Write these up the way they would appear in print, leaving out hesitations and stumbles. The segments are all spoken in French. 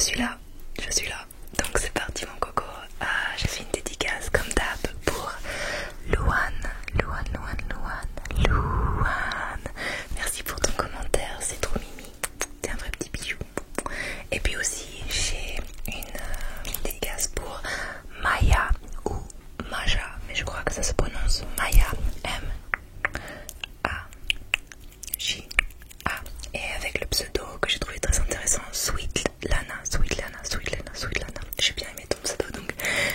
suis là, je suis là. Donc c'est parti mon coco. J'ai fait une dédicace comme d'hab pour Louane. Merci pour ton commentaire, c'est trop mimi. T'es un vrai petit bijou. Et puis aussi j'ai une dédicace pour Maya ou Maja, mais je crois que ça se prononce Maya, M-A-J-A, et avec le pseudo que j'ai trouvé très intéressant, Sweet Lana. J'ai bien aimé ton pseudo, donc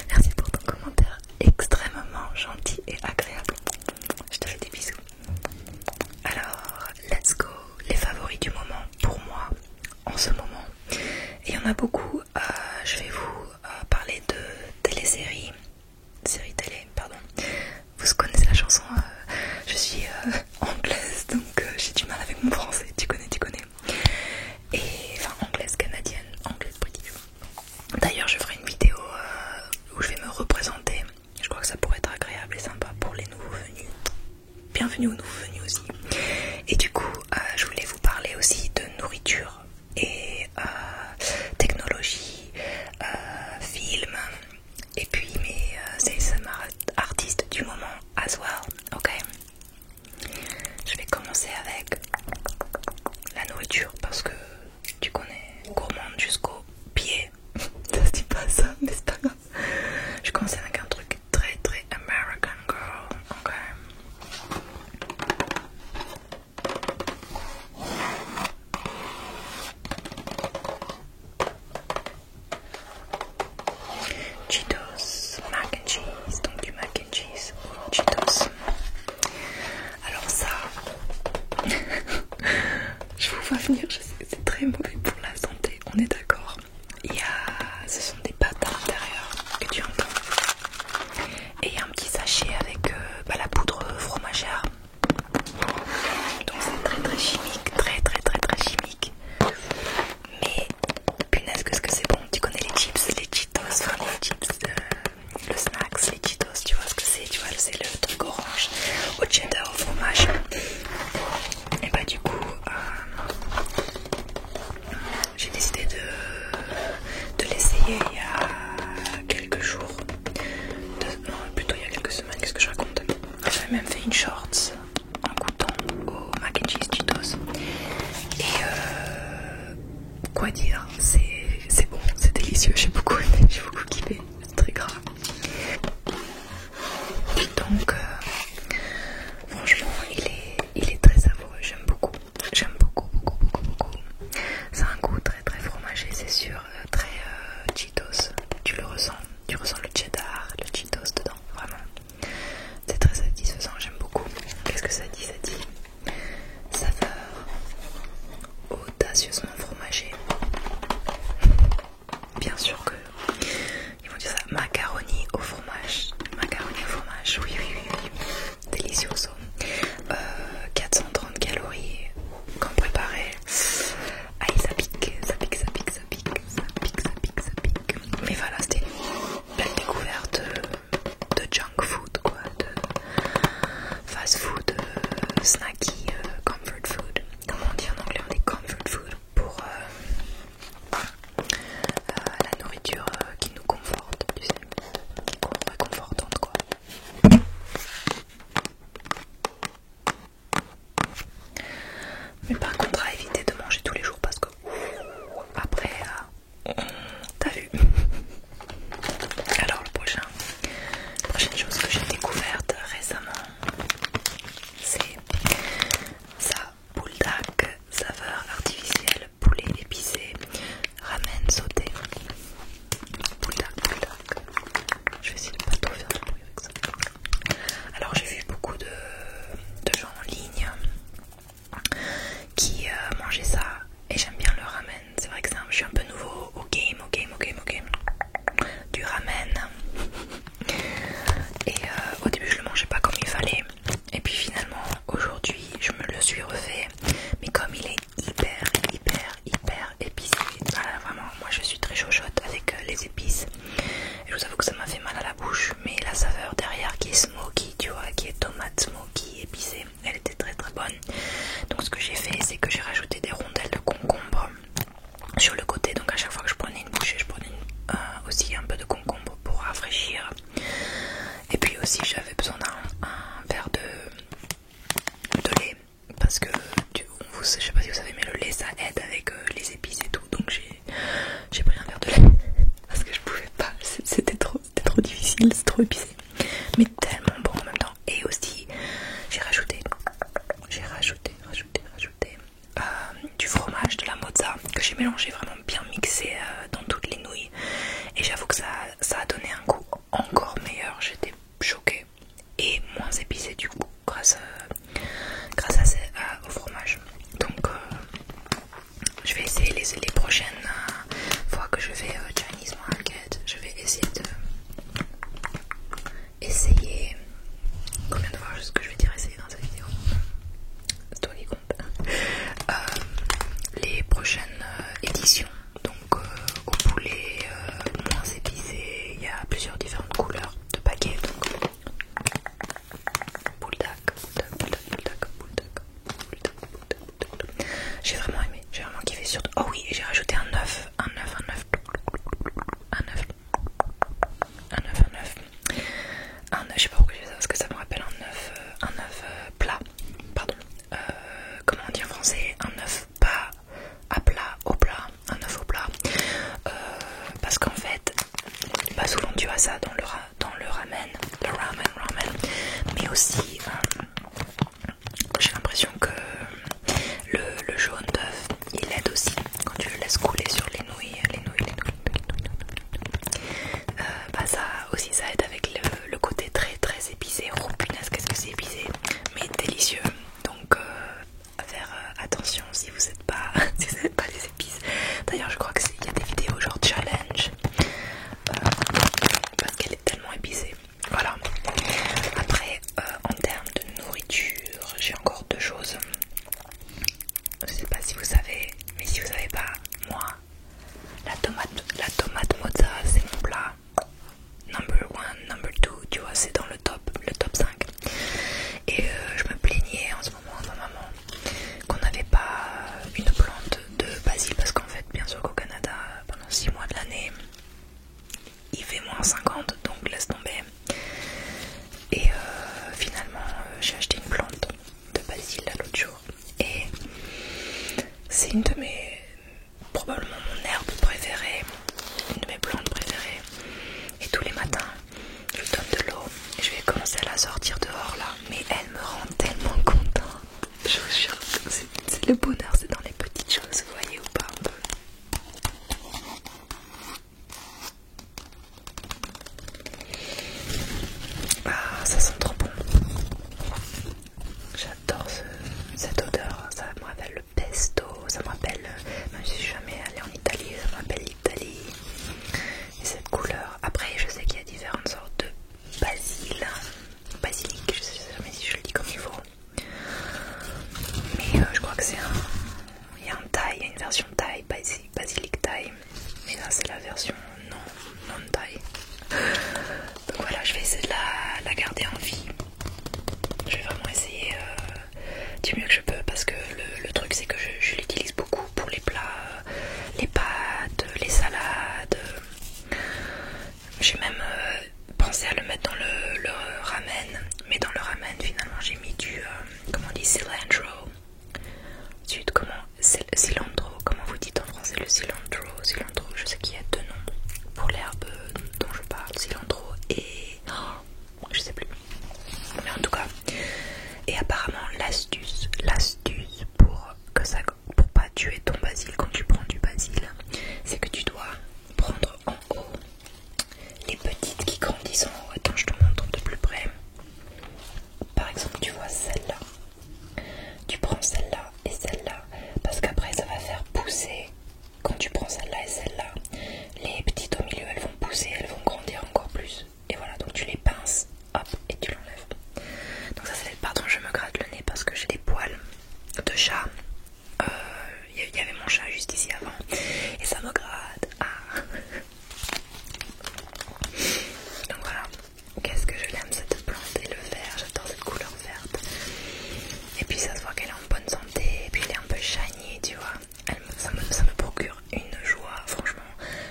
merci pour ton commentaire extrêmement gentil et agréable. Je te fais des bisous. Alors, let's go. Les favoris du moment pour moi en ce moment. Et il y en a beaucoup. Je vais vous parler de téléséries. Série télé, pardon. Vous connaissez la chanson je suis anglaise, donc j'ai du mal avec mon français. Tu connais. Et enfin, anglaise canadienne, anglaise british. D'ailleurs, je ferai une vidéo où je vais me représenter. Je crois que ça pourrait être agréable et sympa pour les nouveaux venus. Bienvenue aux nouveaux venus aussi. Et du coup, je voulais vous parler aussi de nourriture et technologie, films, et puis mes ASMR artistes du moment as well. Ok. Je vais commencer avec la nourriture parce que tu connais, gourmande jusqu'au pied. Ça se dit pas ça, mais c'est pas grave. Je commence avec un truc très très American girl. Ok. Cheetos, mac and cheese, donc du mac and cheese ou Cheetos. Alors ça, je vous vois venir, je sais que c'est très mauvais pour la santé, on est d'accord. Ce sont des pâtes à l'intérieur que tu entends. Et il y a un petit sachet avec la poudre fromagère. Donc c'est très très chimique, très chimique. Mais punaise que c'est bon. Tu connais les chips, les Cheetos, enfin les chips, le snacks, les Cheetos, tu vois ce que c'est, tu vois, c'est le truc orange au cheddar au fromage. Et bah du coup j'ai décidé de l'essayer il y a quelques jours, non plutôt il y a quelques semaines. Qu'est-ce que je raconte? J'avais même fait une shorts en goûtant au mac and cheese Cheetos. Et quoi dire, c'est bon, c'est délicieux, j'ai beaucoup aimé, j'ai beaucoup kiffé, c'est très gras. Donc franchement il est très savoureux, j'aime beaucoup. C'est un goût très très fromagé, c'est sûr, très Cheetos, tu ressens le cheddar, le Cheetos dedans, vraiment. C'est très satisfaisant, j'aime beaucoup. Qu'est-ce que ça dit? Ça dit saveur audacieusement fromagée. Bien sûr que ils vont dire ça, macaroni au fromage, oui, delicioso. 430 calories quand préparé. Aïe, ça pique. C'est trop épicé, mais tellement bon en même temps. Et aussi, j'ai rajouté du fromage, de la mozza que j'ai mélangé vraiment bien mixé dans toutes les nouilles. Et j'avoue que ça a donné un goût encore meilleur. J'étais choquée et moins épicé du coup grâce au fromage. Donc je vais essayer les prochaines fois que je vais au Chinese Market. Je vais essayer combien de fois ce que je vais dire essayer dans cette vidéo, c'est toi qui compte. Les prochaines éditions, donc au poulet moins épicé. Il y a plusieurs différentes couleurs de paquets, donc j'ai vraiment aimé, j'ai vraiment kiffé. Surtout, oh oui, j'ai rajouté un œuf. Je sais pas pourquoi j'ai ça, parce que ça me rappelle un œuf plat, pardon. Comment on dit en français? Un œuf pas à plat, au plat, un œuf au plat. Parce qu'en fait, bah souvent tu as ça dans le ramen, mais aussi j'ai l'impression que le jaune d'œuf il aide aussi quand tu le laisses couler sur les nouilles. Bah ça aussi ça aide avec le côté très très épicé. Oh punaise, qu'est-ce que c'est épicé, mais délicieux. Donc à faire attention si vous n'êtes pas si vous n'êtes pas les épices. D'ailleurs je crois que il y a des vidéos genre challenge parce qu'elle est tellement épicée. Voilà. Après en termes de nourriture, j'ai encore deux choses. Je sais pas si vous savez, mais si vous savez pas, moi la tomate mozza c'est mon plat number one, number two, tu vois, c'est dans le top 5. Et je me plaignais en ce moment à ma maman qu'on n'avait pas une plante de basil, parce qu'en fait bien sûr qu'au Canada pendant 6 mois de l'année il fait -50, donc laisse tomber. Et finalement j'ai acheté une plante de basil l'autre jour, et c'est une de mes, probablement mon herbe préférée, une de mes plantes préférées. Et tous les matins je lui donne de l'eau et je vais commencer à la sortir dehors là, mais elle me rend tellement contente. Je vous jure, c'est le bonheur, c'est dans les petites choses, vous voyez ou pas un peu. Ah, ça sent trop bon. J'adore cette odeur, ça me rappelle le pesto, ça me rappelle, même si je suis jamais allée en Italie, ça me rappelle l'Italie. Et cette couleur, après je sais qu'il y a différentes sortes de basilic, je sais jamais si je le dis comme il faut. Mais je crois que il y a un thaï, il y a une version thaï, basilic thaï. Mais là c'est la version non thaï. Donc voilà, je vais essayer de la garder en vie. Je vais vraiment essayer du mieux que je peux, parce que le truc c'est que je l'utilise beaucoup pour les plats, les pâtes, les salades. J'ai même pensé à le mettre dans le ramen, mais dans le ramen finalement j'ai mis du comment on dit, cilantro. Cilantro, comment vous dites en français le cilantro? Cilantro, je sais qu'il y a deux noms pour l'herbe dont je parle, cilantro et je sais plus. Mais en tout cas, et apparemment l'astuce pour pas tuer ton basil quand tu prends du basil, c'est que tu dois prendre en haut les petites qui grandissent en haut. Attends, je te montre de plus près. Par exemple, tu vois celle-là. Tu prends celle-là et celle-là, parce qu'après ça va faire pousser. Quand tu prends celle-là et celle-là, les petites au milieu elles vont pousser, elles vont grandir encore plus. Et voilà, donc tu les pinces, hop, et tu l'enlèves. Donc ça c'est, pardon, je me gratte le nez parce que j'ai des poils de chat. Il y avait mon chat juste ici avant et ça me gratte. Ah. Donc voilà, qu'est-ce que je l'aime cette plante, et le vert, j'adore cette couleur verte. Et puis ça se voit qu'elle est en bonne santé, et puis elle est un peu shiny, tu vois. Ça me procure une joie, franchement.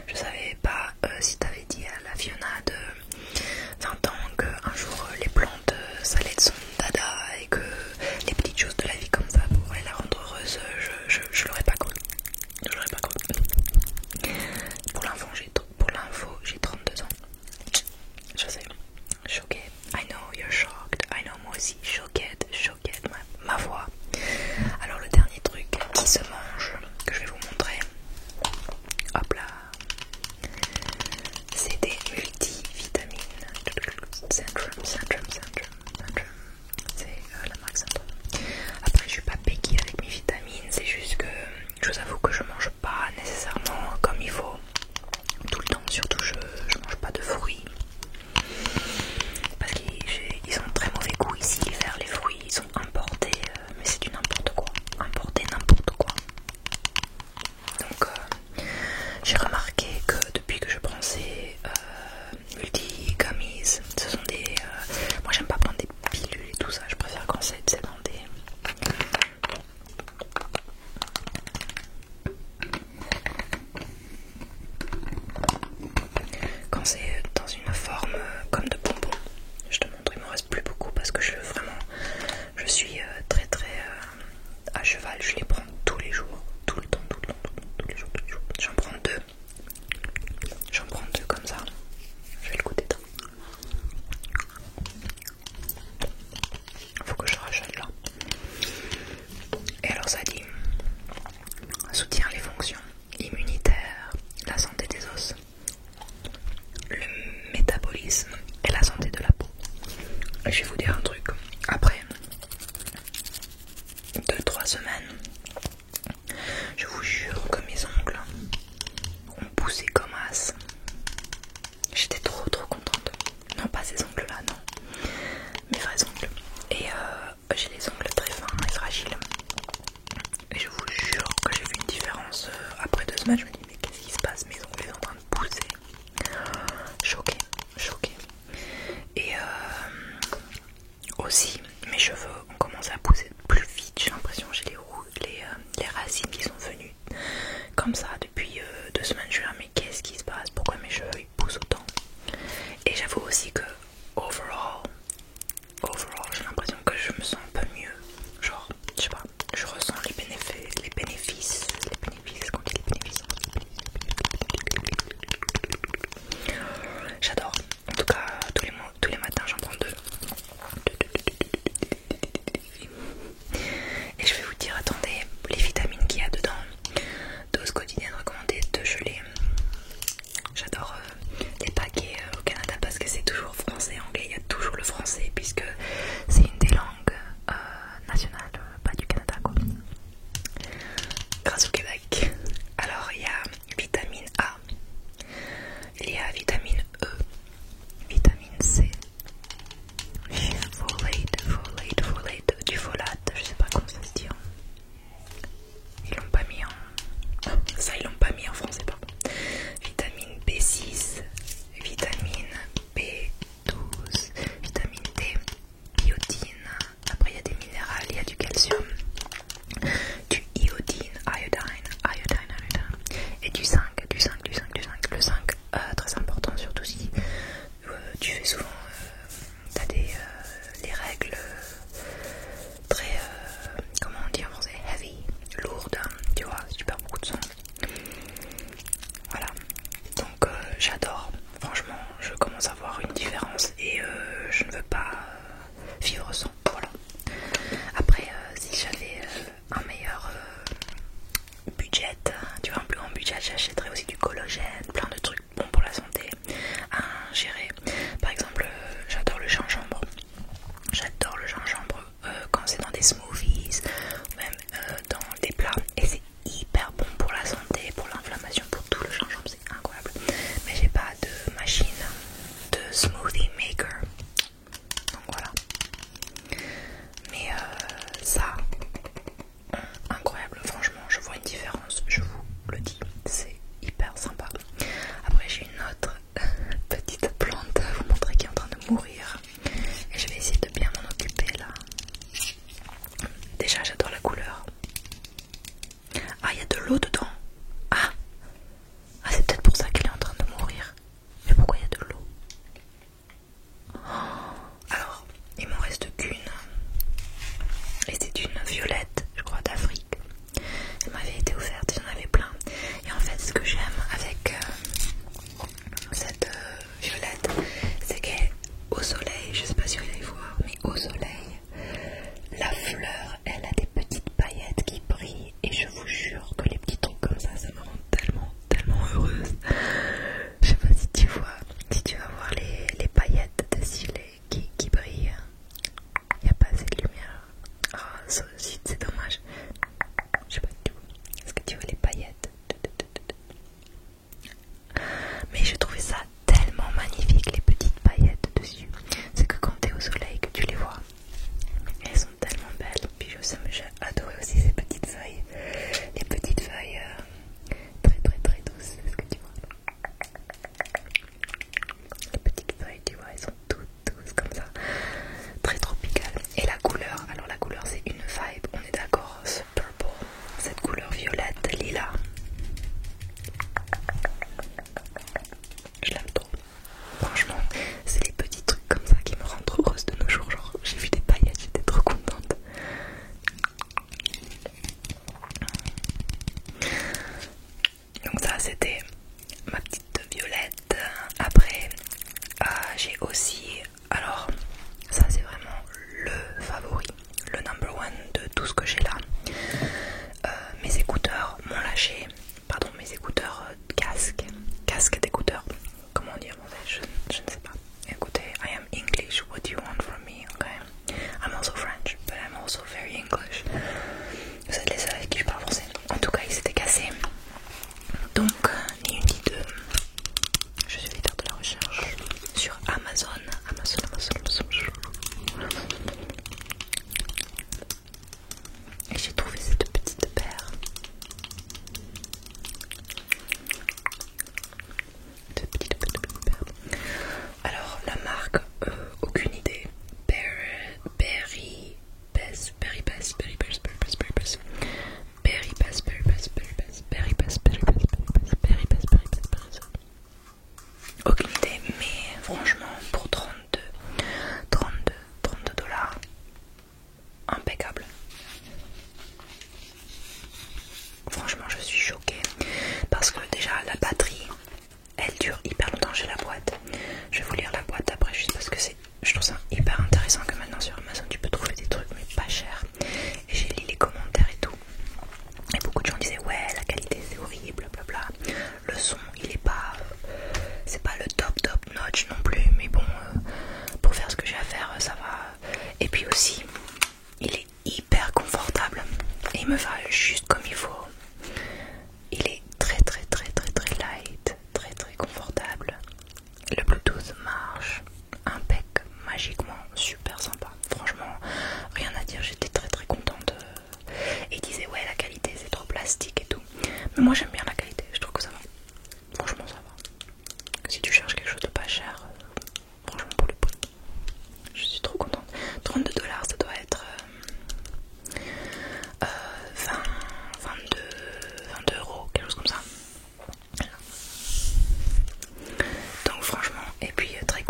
Je savais pas si t'avais dit à la Fiona de 20 ans qu'un jour les plantes ça allait être son dada, et que les petites choses de la vie comme ça pourraient la rendre heureuse. Je l'aurais pas cru. Je l'aurais pas cru. Pour l'info, j'ai 32 ans. Je sais. J'ai remarqué que depuis que je prends ces multi-gummies, ce sont des... moi j'aime pas prendre des pilules et tout ça, je préfère quand c'est dans des... Quand c'est dans une forme comme de bonbons. Je te montre, il m'en reste plus beaucoup parce que je suis très à cheval, je les prends tous les jours, tout le temps, tous les jours. J'en prends deux comme ça. Je vais le goûter. Faut que je rachète là. Et alors ça dit soutient les fonctions immunitaires, la santé des os, le métabolisme et la santé de la peau. Et je vais vous dire un truc. Après 2-3 semaines, je vous jure que mes ongles ont poussé comme as. J'étais trop contente. Non, pas ces ongles là, non. Mes vrais ongles. Et j'ai les ongles très fins et fragiles. Et je vous jure que j'ai vu une différence. Après 2 semaines, je me dis mais qu'est-ce qui se passe? Mes ongles sont en train de pousser. Choquée. Et aussi, mes cheveux ont commencé à pousser plus vite. J'ai l'impression que j'ai les racines qui sont venues comme ça depuis 2 semaines. Je suis là, mais qu'est-ce qui se passe? Pourquoi mes cheveux ils poussent autant? Et j'avoue aussi que overall, j'ai l'impression que je me sens un peu mieux.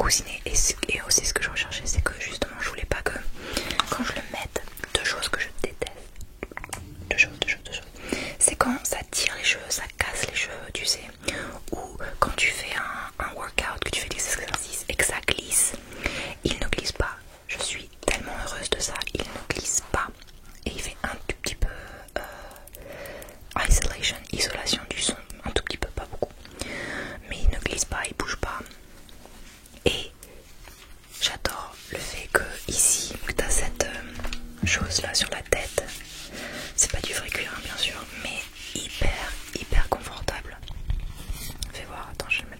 coussinet. Et aussi ce que je recherchais, c'est que justement je voulais pas que quand je le mette, deux choses que je déteste. Deux choses. C'est quand ça tire les cheveux, ça casse les cheveux, tu sais. Ou quand tu fais un workout, que tu fais des exercices et que ça glisse. Il ne glisse pas. Je suis tellement heureuse de ça. Il ne glisse pas. Et il fait un tout petit peu isolation du son. Un tout petit peu, pas beaucoup. Mais il ne glisse pas, il bouge pas. Et j'adore le fait que ici, tu as cette chose là sur la tête. C'est pas du vrai cuir, hein, bien sûr, mais hyper confortable. Fais voir, attends, je vais le mettre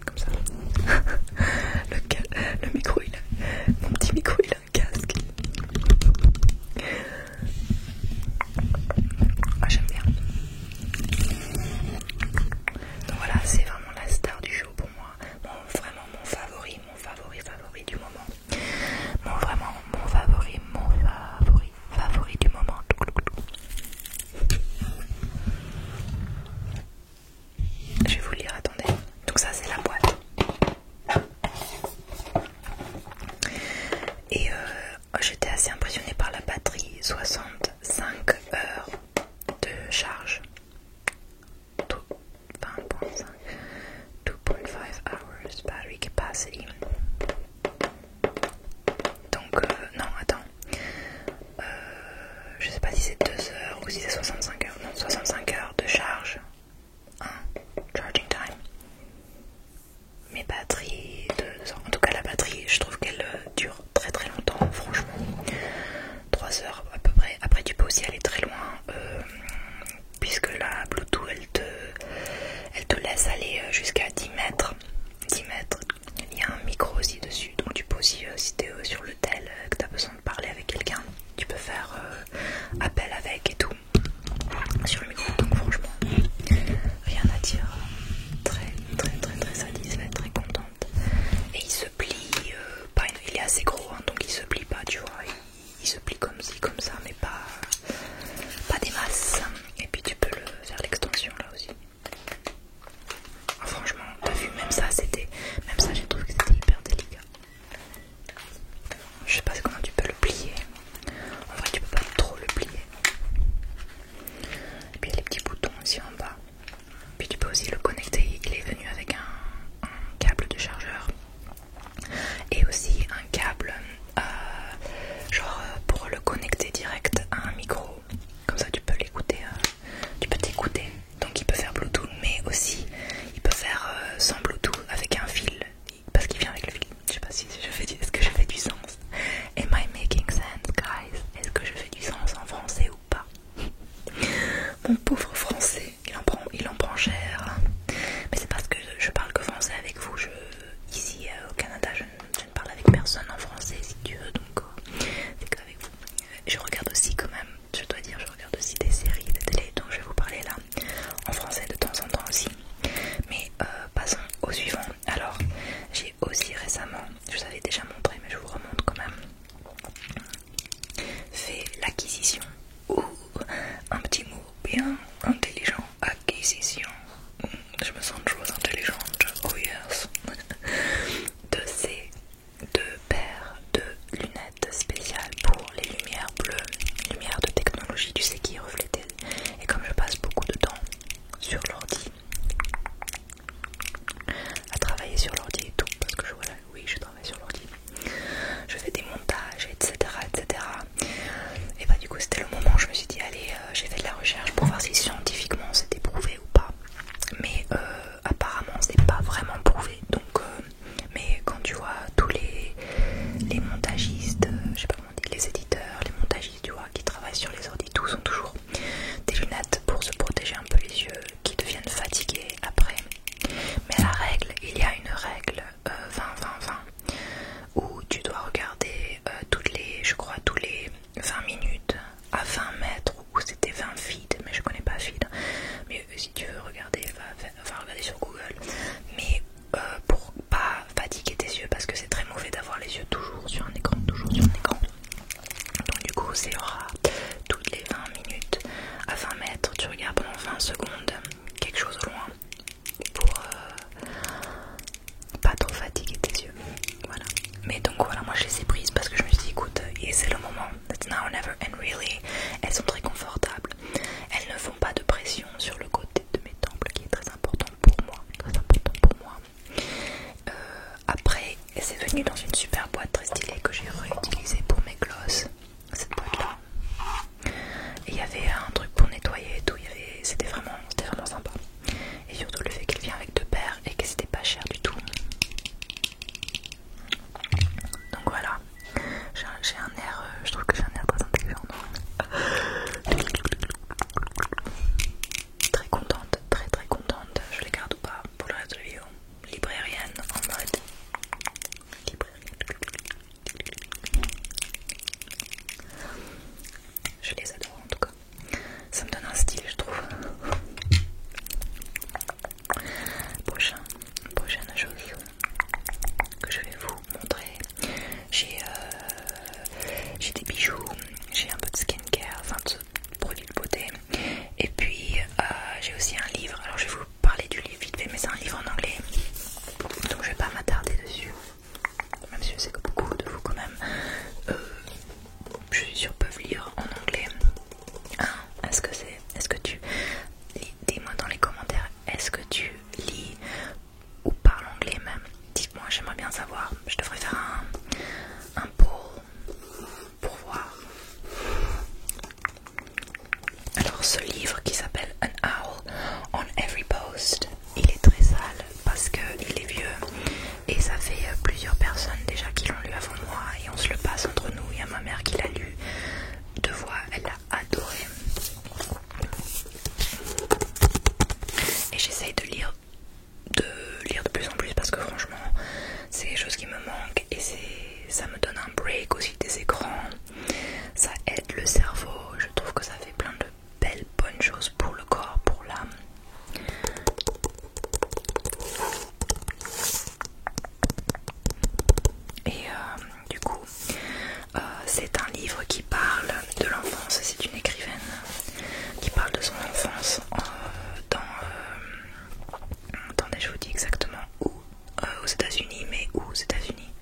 États-Unis, mais où aux États-Unis?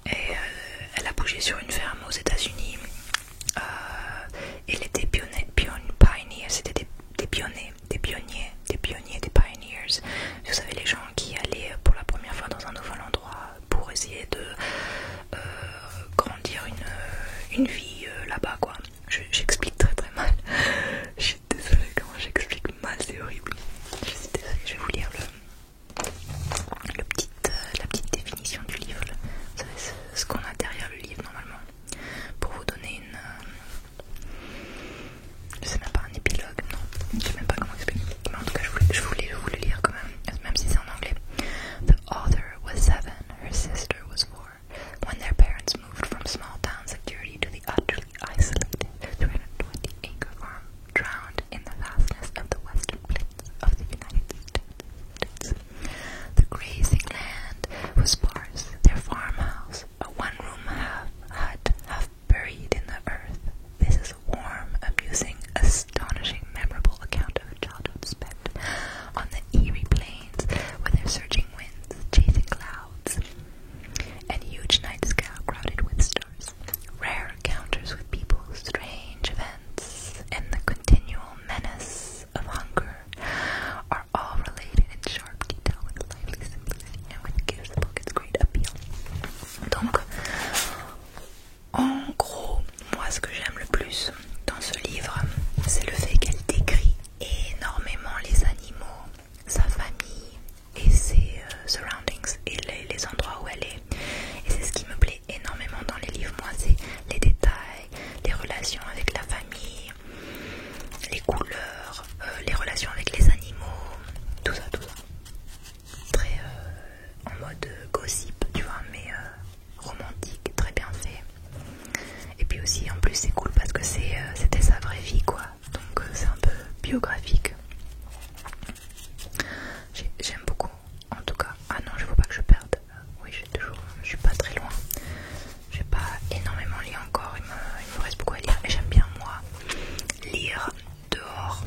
Et elle a bougé sur une ferme aux États-Unis. Elle était pioneer, c'était des pionniers, des pioneers. Vous savez, les gens qui allaient pour la première fois dans un nouvel endroit pour essayer de grandir une vie là-bas, quoi. J'explique très très mal. Je suis désolée, comment j'explique mal, c'est horrible. Je suis désolée, je vais vous lire la petite définition du livre. Vous savez ce qu'on a derrière le livre normalement. Pour vous donner je sais même pas, un épilogue, non. Je sais même pas comment expliquer. Mais en tout cas, je voulais vous le lire quand même si c'est en anglais. The author was 7, her sister was 4, when their parents moved from small town security to the utterly isolated 320-acre farm, drowned in the vastness of the western plains of the United States. The grazing land was sparse, their farmhouse, a one-room hut half buried in the earth. This is a warm, amusing, astonishing, memorable account of a childhood spent on the Erie Plains with their surging winds, chasing clouds, and huge night sky crowded with stars. Rare encounters with people, strange events, and the continual menace of hunger are all related in sharp detail with lively simplicity and which gives the book its great appeal. Donc, en gros, moi ce que j'aime le plus dans ce livre, c'est le fait qu'elle décrit énormément les animaux, sa famille et ses surroundings et les endroits où elle est. Et c'est ce qui me plaît énormément dans les livres, moi, c'est les détails, les relations avec la famille, les couleurs, les relations avec les animaux, tout ça. Très en mode gossip, tu vois, mais romantique, très bien fait. Et puis aussi, en plus, c'est cool parce que c'était sa vraie vie, quoi. Donc c'est un peu biographique. J'aime beaucoup, en tout cas. Ah non, je veux pas que je perde. Oui, je suis pas très loin. J'ai pas énormément lu encore. Il me reste beaucoup à lire. Et j'aime bien, moi, lire dehors.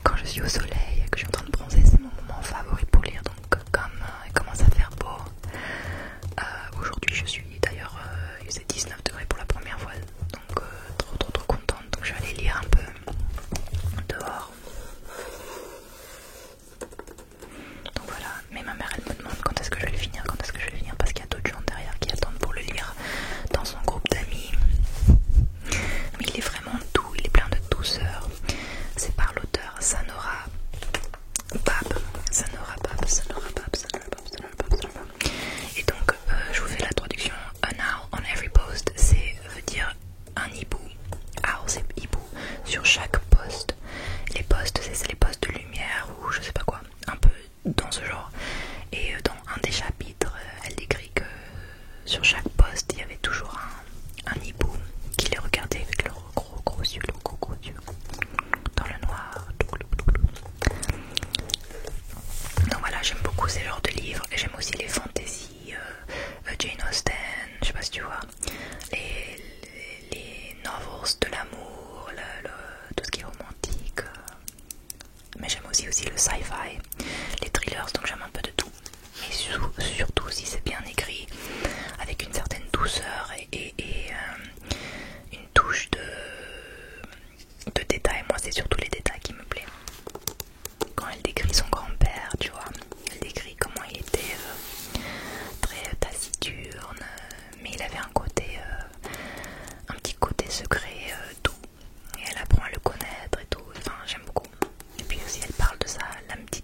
Quand je suis au soleil et que je suis en train de bronzer, c'est mon moment favori pour lire. Donc comme il commence à faire beau, aujourd'hui je suis d'ailleurs, il faisait 19 degrés pour la première fois, donc trop contente. Donc je vais aller lire un peu dehors. Donc voilà, mais ma mère elle me demande quand est-ce que je vais le finir, parce qu'il y a d'autres gens derrière qui attendent pour le lire dans son groupe d'amis. Mais il est vraiment doux, il est plein de douceur. C'est par l'auteur Sanora Bab. Et donc je vous fais la traduction. An owl on every post, veut dire un hibou. Owl c'est hibou sur chaque poste. Les postes c'est les postes de lumière ou je sais pas quoi, un peu dans ce genre. Et dans un des chapitres, elle décrit que sur chaque poste il y avait toujours un hibou qui les regardait avec leurs gros yeux, dans le noir. Donc voilà, j'aime beaucoup ces genres de livres et j'aime aussi les fantasy, Jane Austen, je sais pas si tu vois, les novels de l'amour, tout ce qui est romantique, mais j'aime aussi le sci-fi, les thrillers, donc j'aime un peu de tout, mais surtout si c'est bien écrit, avec une certaine douceur et une touche de détails. Moi c'est surtout les détails qui me plaisent. Quand elle décrit son grand-père, tu vois, elle décrit comment il était très taciturne, mais il avait un petit côté secret doux, et elle apprend à le connaître et tout. Enfin, j'aime beaucoup. Et puis aussi elle parle de ça, la petite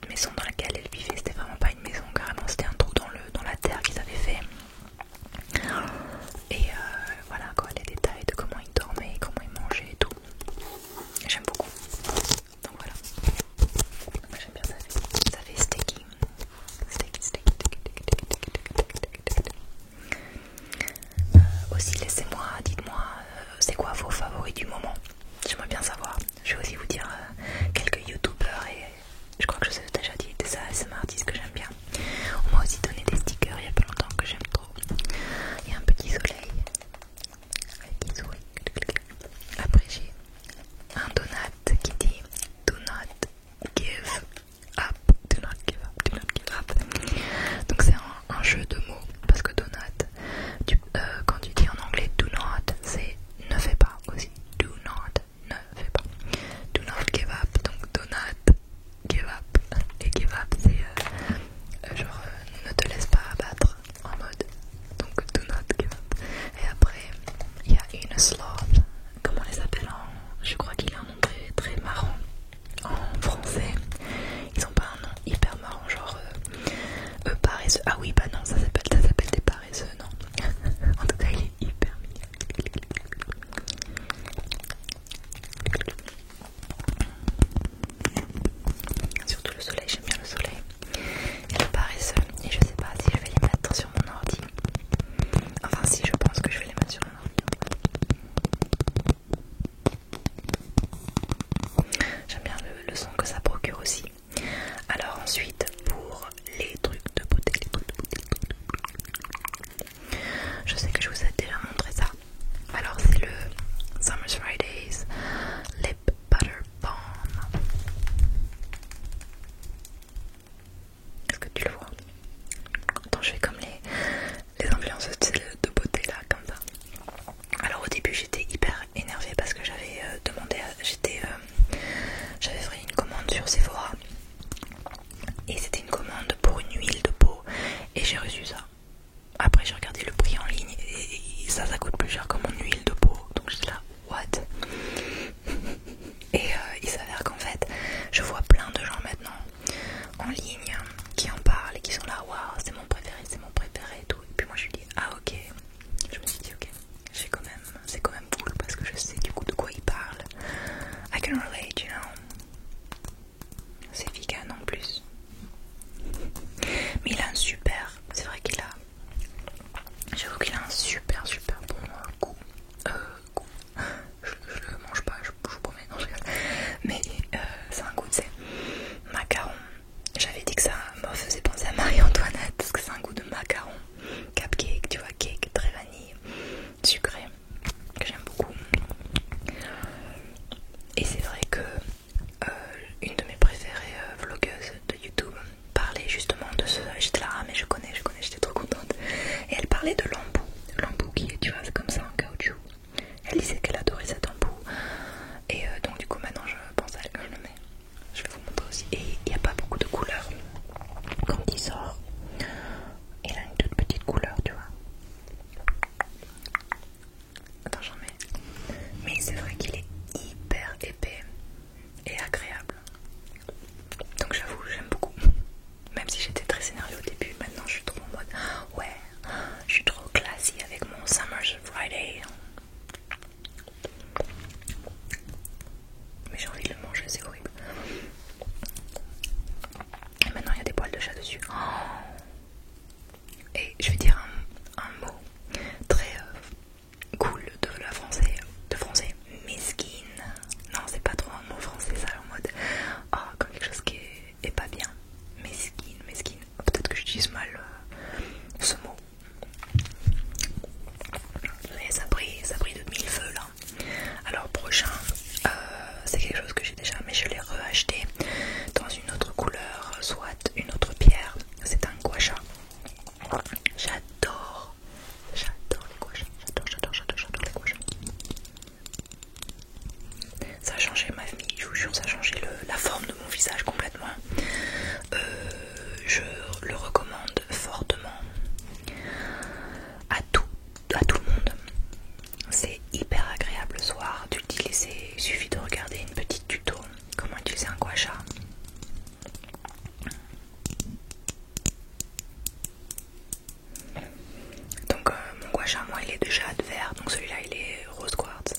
du jade vert, donc celui-là il est rose quartz.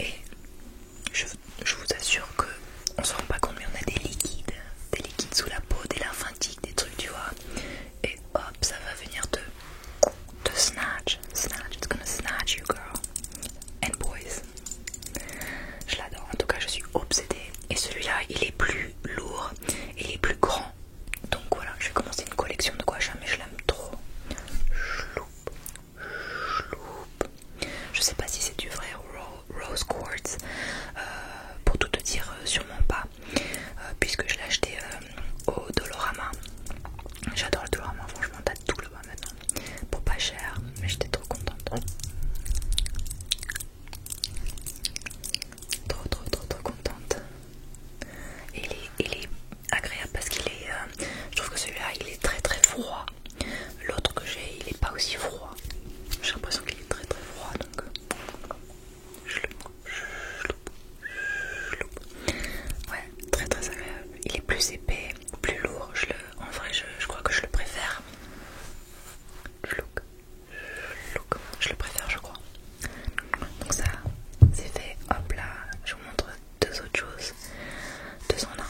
Et je vous assure que on se rend pas compte, mais on a des liquides sous la peau, des lymphatiques, des trucs, tu vois. Et hop, ça va venir te snatch, it's gonna snatch you girl and boys. Je l'adore, en tout cas je suis obsédée. Et celui-là il est plus lourd et il est plus grand. Donc voilà, je vais commencer une collection de gua sha, mais je l'aime trop. Chloup. Je sais pas si c'est du vrai rose quartz. Pour tout te dire, sûrement pas. Puisque je l'ai acheté au Dolorama. J'adore le Dolorama, franchement, t'as tout là-bas maintenant. Pour pas cher, mais j'étais trop contente. Trop contente. Et il est agréable parce qu'il est. Je trouve que celui-là il est très froid. L'autre que j'ai il est pas aussi froid. J'ai l'impression qu'il est très froid donc. Ouais, très agréable. Il est plus épais, plus lourd. En vrai, je crois que je le préfère. Je le préfère, je crois. Donc ça, c'est fait. Hop là, je vous montre deux autres choses. Deux en un.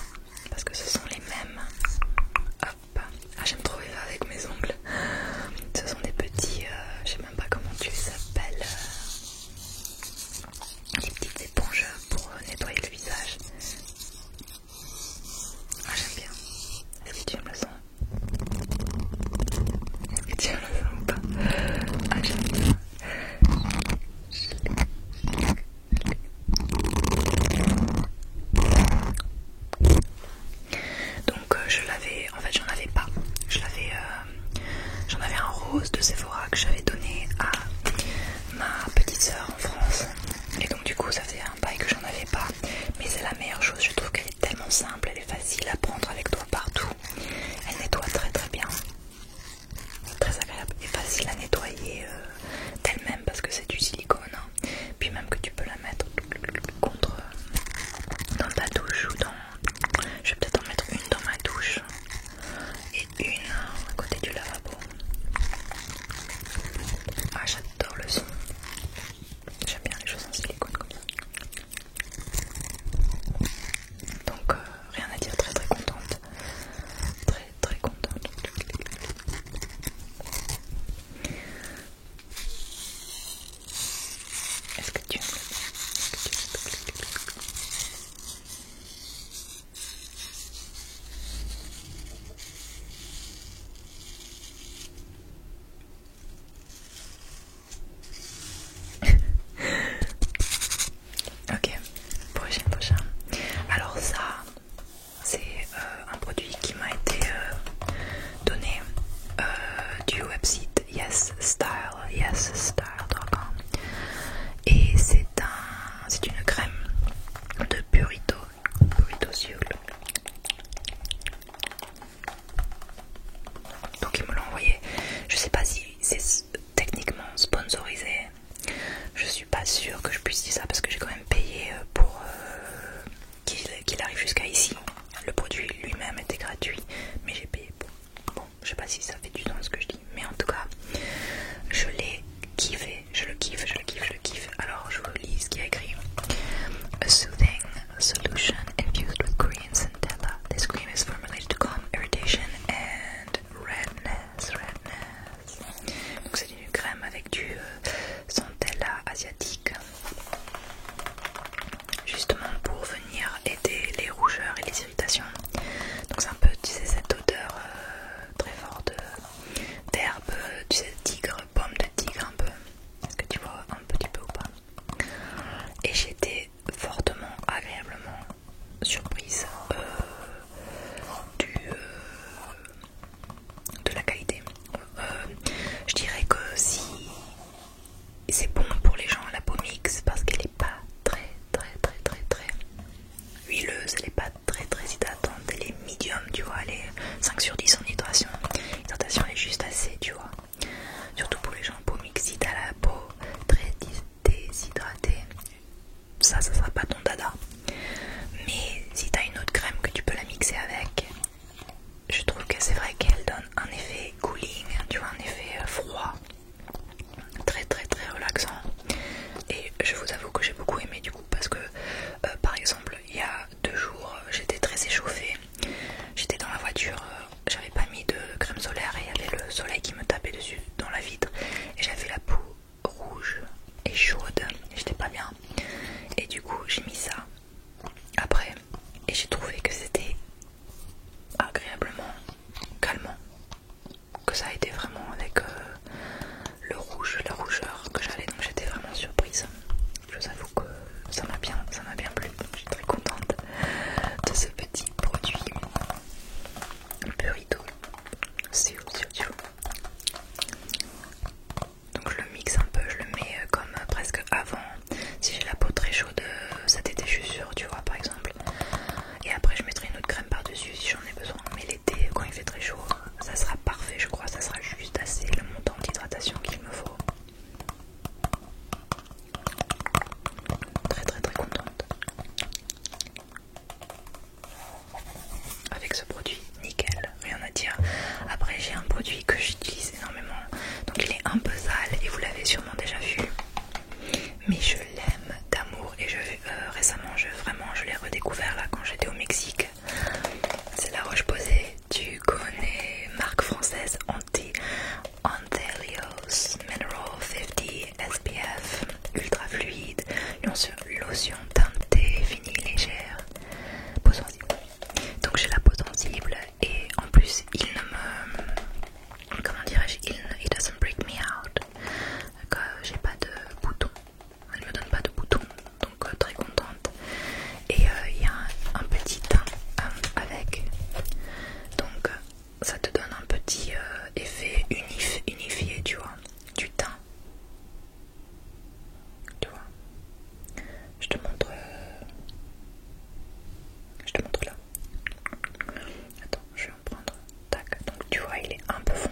Parce que ce sont les mêmes. Hop. Ah, j'aime trop faire avec mes ongles. Ce sont des petits, je sais même pas comment tu s'appelles. Des petites éponges pour nettoyer le visage. Ah, j'aime bien. Est-ce que tu aimes le son? Est-ce que tu aimes le son ou pas? Ah, j'aime bien. Donc je l'avais, en fait j'en avais pas. J'en avais un rose de Sephora que j'avais donné à ma petite soeur en France. Et donc du coup ça faisait un bail que j'en avais pas. Mais c'est la meilleure chose, je trouve qu'elle est tellement simple, elle est facile à prendre avec toi partout. Elle nettoie très bien. Très agréable et facile à nettoyer d'elle-même parce que c'est du silicone. Hein. Puis même que tu peux la mettre contre dans ta douche ou dans... Je vais peut-être en mettre une dans ma douche et une à côté du lavabo. Ah, j'adore le son. J'aime bien les choses en silicone comme ça. Donc rien à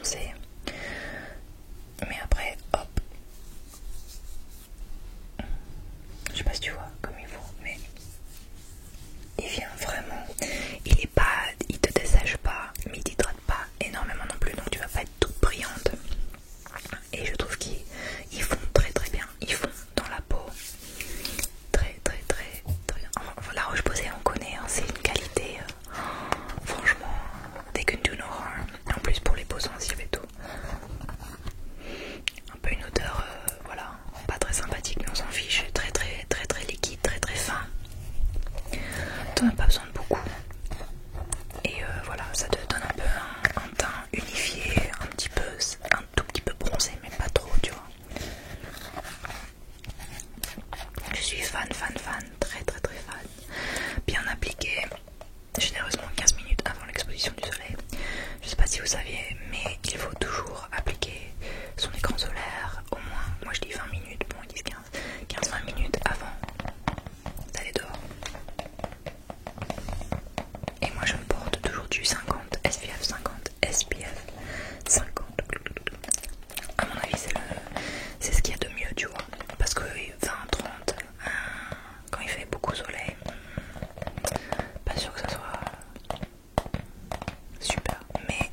foncé. Mais après, hop. Je sais pas si tu vois comme il faut, mais il vient vraiment. Il te dessèche pas, mais il t'hydrate pas énormément non plus, donc tu vas pas être toute brillante. Et je trouve qu'ils font très très bien. Ils font dans la peau très très très très bien. Enfin, la Roche-Posay on connaît, hein, c'est une qualité franchement, they can do no harm. En plus pour les peaux sensibles et tout. Un peu une odeur, voilà, pas très sympathique, mais on s'en fiche. Très très très très liquide, très très fin. T'en as pas besoin de beaucoup. Et voilà, ça te donne un peu un teint unifié, un tout petit peu bronzé, mais pas trop, tu vois. Je suis fan, très très très fan. Bien appliqué, généreusement 15 minutes avant l'exposition du soleil. Je sais pas si vous saviez, mais il faut toujours appliquer son écran solaire au moins, moi je dis 20 minutes, bon ils disent 15-20 minutes avant d'aller dehors. Et moi je me porte toujours du 50, SPF 50, SPF 50. À mon avis c'est ce qu'il y a de mieux, tu vois. Parce que 20, 30, quand il fait beaucoup de soleil, pas sûr que ça soit super. Mais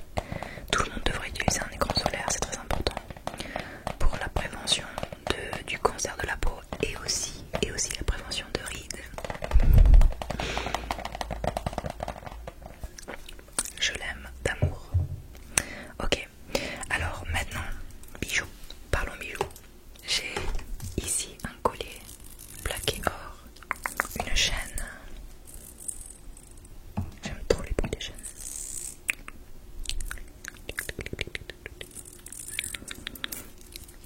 tout le monde devrait utiliser un écran solaire, c'est très important pour la prévention du cancer de la peau et aussi la prévention de rides. Je l'aime d'amour. Ok, alors maintenant, bijoux. Parlons bijoux. J'ai ici un collier plaqué or, une chaîne. J'aime trop les bruits des chaînes.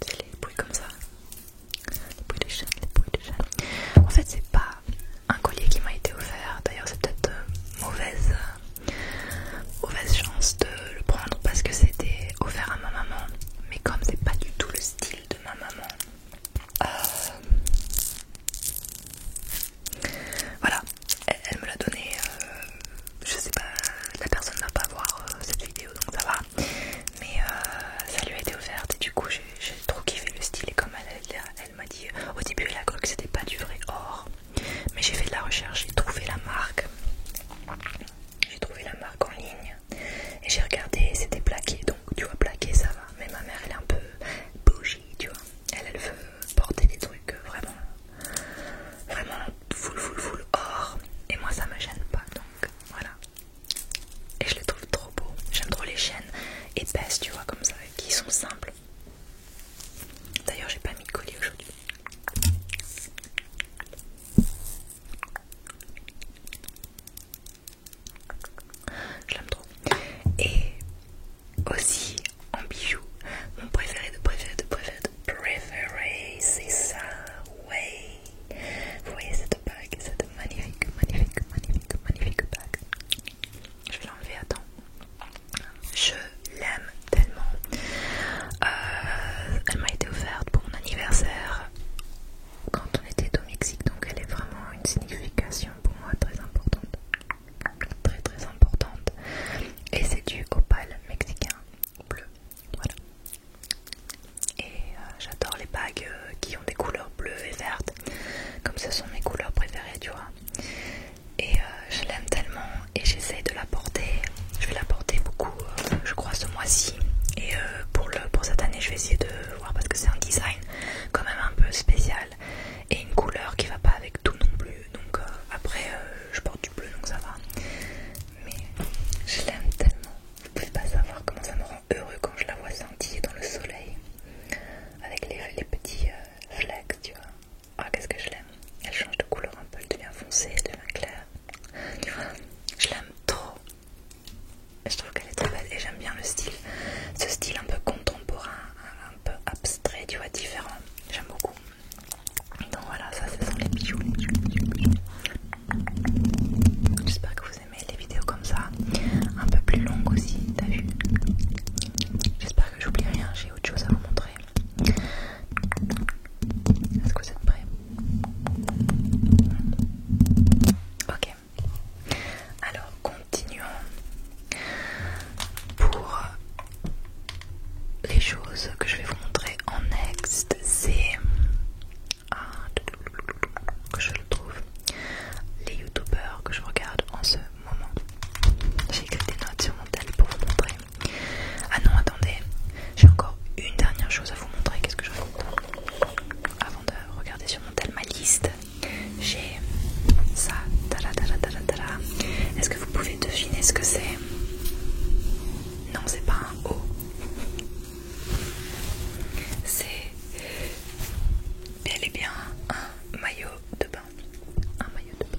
C'est les bruits comme ça. Les bruits des chaînes, les bruits des chaînes. En fait, c'est pas un collier qui m'a été offert. D'ailleurs, c'est peut-être mauvaise chance de le prendre parce que c'était offert à ma maman. Mais comme c'est pas du tout le style de ma maman, voilà, elle me l'a donné. Je sais pas, la personne va pas voir cette vidéo donc ça va. Mais ça lui a été offert et du coup j'ai trop kiffé le style. Et comme elle m'a dit au début, elle a cru que c'était pas du vrai or. Mais j'ai fait de la recherche, j'ai trouvé la marque. J'ai trouvé la marque en ligne et j'ai regardé, c'était plaqué, donc tu vois, plaqué ça va. Mais ma mère elle est un peu bougie, tu vois. Elle veut porter des trucs vraiment full or. Et moi ça me gêne pas, donc voilà. Et je les trouve trop beaux. J'aime trop les chaînes épaisses, tu vois, comme ça, qui sont simples. D'ailleurs j'ai pas mis de collier aujourd'hui. Je l'aime trop. Et aussi en bijoux, mon préféré, c'est ça, ouais. Vous voyez cette bague, cette magnifique bague. Je vais l'enlever, attends. Je l'aime tellement. Elle m'a été offerte pour mon anniversaire quand on était au Mexique, donc elle est vraiment une signification pour moi très importante. Très très importante. Et c'est du opale mexicain bleu. Voilà. Et j'adore les bagues qui ont des couleurs bleues et vertes. Comme ce sont mes couleurs préférées, tu vois. Et je l'aime tellement et j'essaye de la porter. Je vais la porter beaucoup, je crois, ce mois-ci. Et pour cette année, je vais essayer de voir parce que c'est un design quand même un peu spécial et une couleur qui va pas avec tout non plus. Donc après, je porte du bleu, donc ça va. Mais je l'aime tellement. Vous pouvez pas savoir comment ça me rend heureux quand je la vois scintiller dans le soleil avec les petits flecks, tu vois. Ah, qu'est-ce que je l'aime. Elle change de couleur un peu, elle devient foncée, elle devient claire. Tu vois, je l'aime trop. Je trouve qu'elle est très belle et j'aime bien le style. Ce style un peu contemporain, un peu abstrait, tu vois, différent. J'aime beaucoup. Donc voilà, ça ce sont les bijoux. J'espère que vous aimez les vidéos comme ça. Un peu plus longues aussi, t'as vu? J'espère que j'oublie rien, j'ai autre chose à vous montrer. Est-ce que vous êtes prêts? Ok. Alors continuons. que c'est? Non, c'est pas un O. C'est bel et bien un maillot de bain. Un maillot de bain,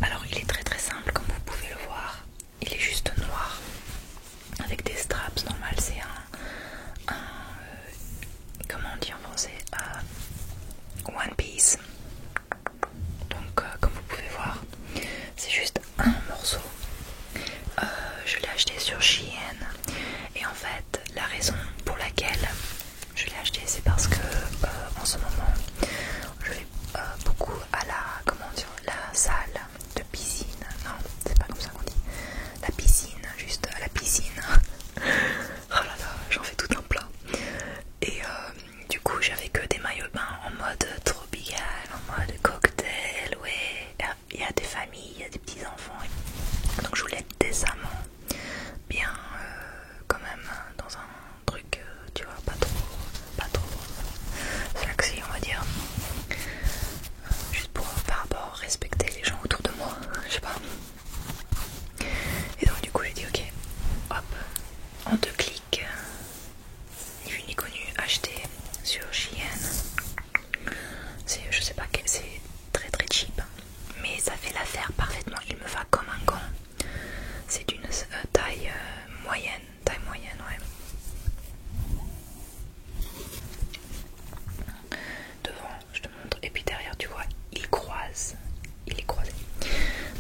Alors il est très très simple comme vous pouvez le voir. Il est juste noir avec des straps. Normal c'est comment on dit en français, one piece. Donc comme vous pouvez voir, c'est juste un morceau. Je l'ai acheté sur Shein et en fait la raison pour laquelle je l'ai acheté, c'est parce que en ce moment je vais beaucoup à la salle de piscine. Non, c'est pas comme ça qu'on dit. La piscine, juste à la piscine. Oh là là, j'en fais tout un plat. Et du coup j'avais que des maillots de bain en mode tropical, en mode cocktail, ouais. Il y a des familles, il y a des petits enfants. Donc je voulais être décemment bien quand même dans un truc, tu vois, pas trop sexy on va dire. Juste pour par rapport respecter les gens autour de moi, je sais pas. Et donc du coup j'ai dit ok, hop, en 2 clics, ni vu ni connu, acheté sur Shein. C'est, je sais pas, c'est très très cheap, mais ça fait l'affaire parfaitement, il me va comme un gant. C'est d'une taille moyenne, ouais. Devant, je te montre, et puis derrière tu vois, il est croisé.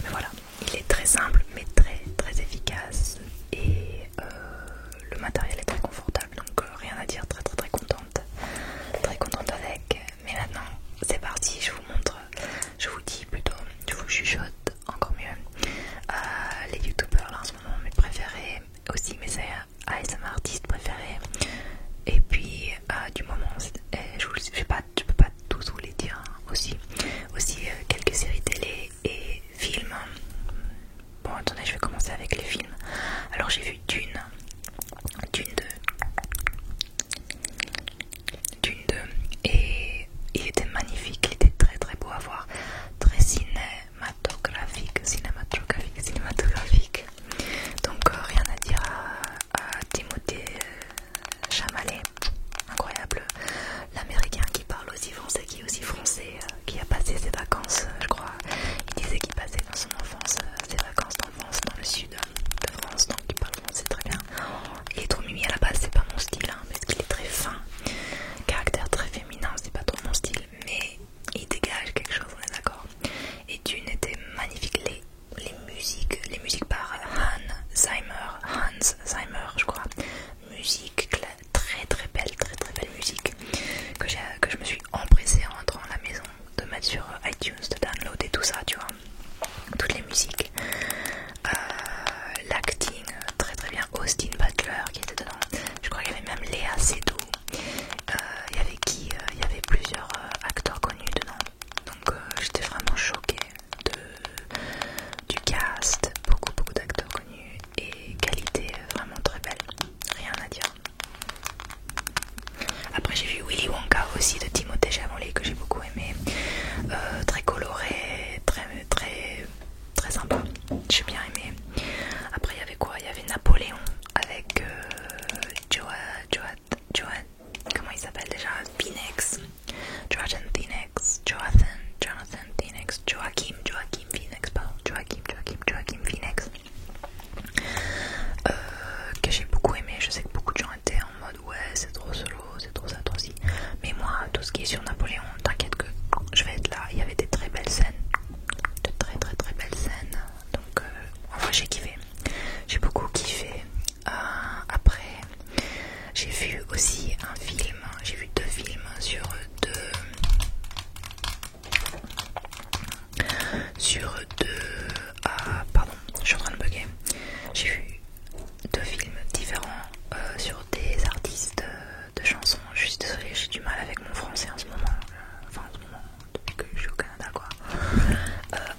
Mais voilà, il est très simple mais très très efficace et le matériel est très confortable, donc rien à dire, très très très contente avec. Mais maintenant c'est parti, je vous montre, je vous dis plutôt, je vous chuchote encore mieux les youtubeurs là en ce moment, mes préférés, aussi mes ASMR artistes préférés, et puis du moment, je peux pas tous vous les dire, hein. aussi quelques séries télé et films. Bon attendez, je vais commencer avec les films. Alors j'ai vu Dune 2 et il était magnifique, il était très très beau à voir, très cinématographique. Donc rien à dire à Timothée Chalamet, incroyable, l'américain qui parle aussi français, qui est aussi français, qui a passé ses vacances, je crois, il disait qu'il passait dans son enfance, ses vacances d'enfance dans le sud de France, donc il parle français très bien. Il est trop mimi à la base, c'est pas mon style, hein, parce qu'il est très fin, caractère très féminin, c'est pas trop mon style, mais il dégage quelque chose, on est d'accord. Et Dune était magnifique, les musiques par Hans Zimmer, je crois, musique très très belle musique que je me suis empressée en rentrant à la maison de mettre sur iTunes, de downloader tout ça, tu vois, toutes les musiques, l'acting très très bien, Austin Butler qui était dedans, je crois qu'il y avait même Léa Seydoux, il y avait il y avait plusieurs acteurs connus dedans, donc j'étais vraiment choquée du cast, beaucoup d'acteurs connus et qualité vraiment très belle, rien à dire. Après j'ai vu Willy Wonka aussi de Timothée Chalamet que j'ai beaucoup aimé, très coloré, très sympa, j'ai bien aimé. Après il y avait quoi? Il y avait Napoléon avec comment il s'appelle déjà? Joaquin Phoenix, que j'ai beaucoup aimé. Je sais que beaucoup de gens étaient en mode ouais c'est trop solo, c'est trop ça, trop si, mais moi tout ce qui est sur Napoléon, t'inquiète que je vais être là. Il y avait des très belles scènes, de très belles scènes, donc en vrai j'ai beaucoup kiffé. Après j'ai vu aussi un film, j'ai vu 2 films sur deux, pardon, je suis en train de bugger. J'ai vu 2 films différents sur des artistes de chansons. Je suis désolée, j'ai du mal avec mon français en ce moment. Depuis que je suis au Canada, quoi.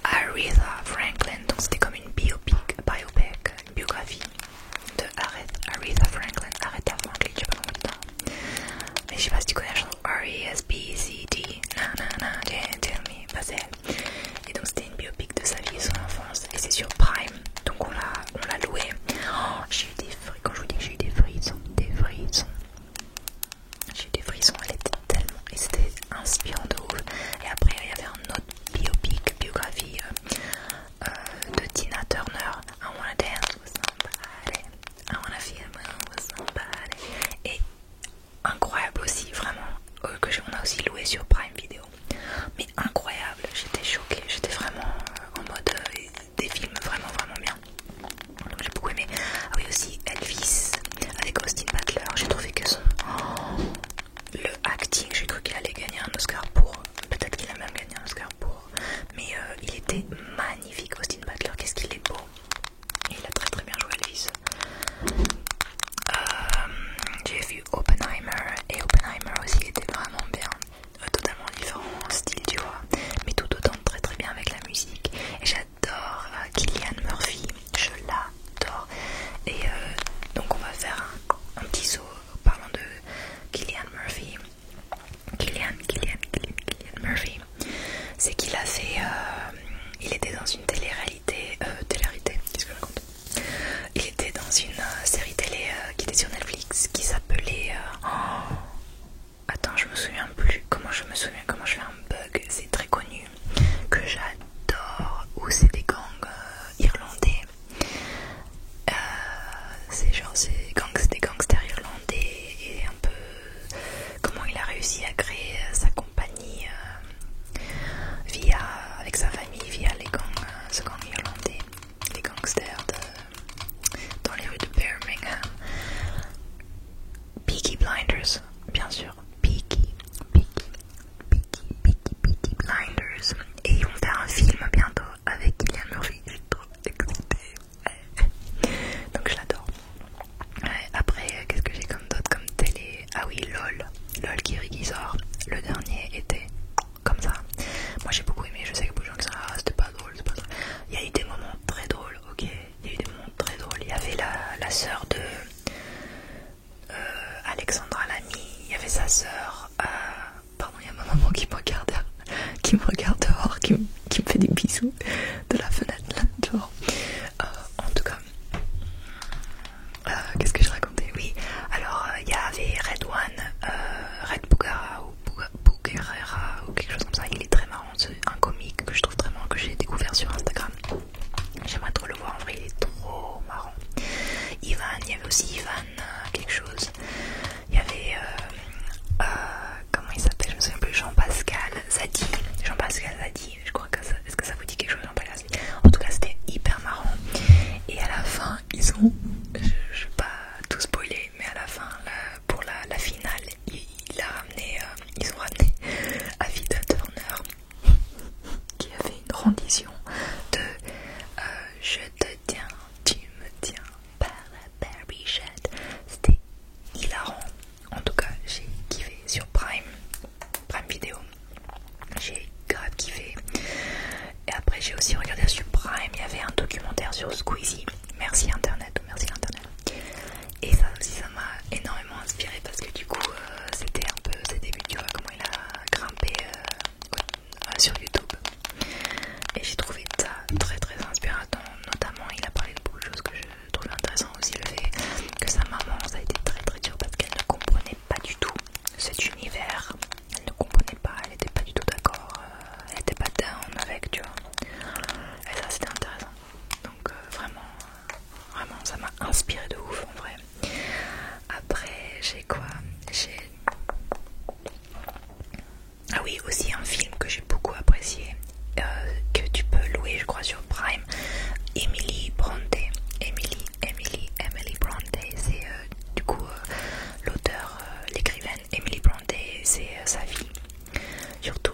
Aretha Franklin, donc c'était comme une biopic, une biographie de Aretha Franklin, je sais pas comment dire. Mais je sais pas si tu connais la chanson R.E.S.P.C.T. Na na na, tell me, pas elle. Et donc c'était une biopic de sa vie, je te tiens, tu me tiens par la barbichette. C'était hilarant. En tout cas, j'ai kiffé sur Prime Video. J'ai grave kiffé. Et après, j'ai aussi regardé sur Prime. Il y avait un documentaire sur Squeezie. Merci Internet, merci Internet. Et ça aussi, ça m'a énormément inspiré parce que du coup, c'était un peu ses débuts, tu vois, comment il a grimpé sur YouTube. Et j'ai trouvé ça très très inspirant. Notamment, il a parlé de beaucoup de choses que je trouvais intéressant aussi. Le fait que sa maman, ça a été très très dur parce qu'elle ne comprenait pas du tout cet univers. Elle ne comprenait pas, elle n'était pas du tout d'accord. Elle n'était pas down avec, tu vois. Et ça, c'était intéressant. Donc vraiment, ça m'a inspiré de ouf en vrai. Après, j'ai quoi? Ah oui, aussi un film que j'ai beaucoup apprécié, que tu peux louer, je crois, sur Prime. Emily Bronte. Emily Bronte, c'est du coup l'auteur, l'écrivaine Emily Bronte, c'est sa vie. Surtout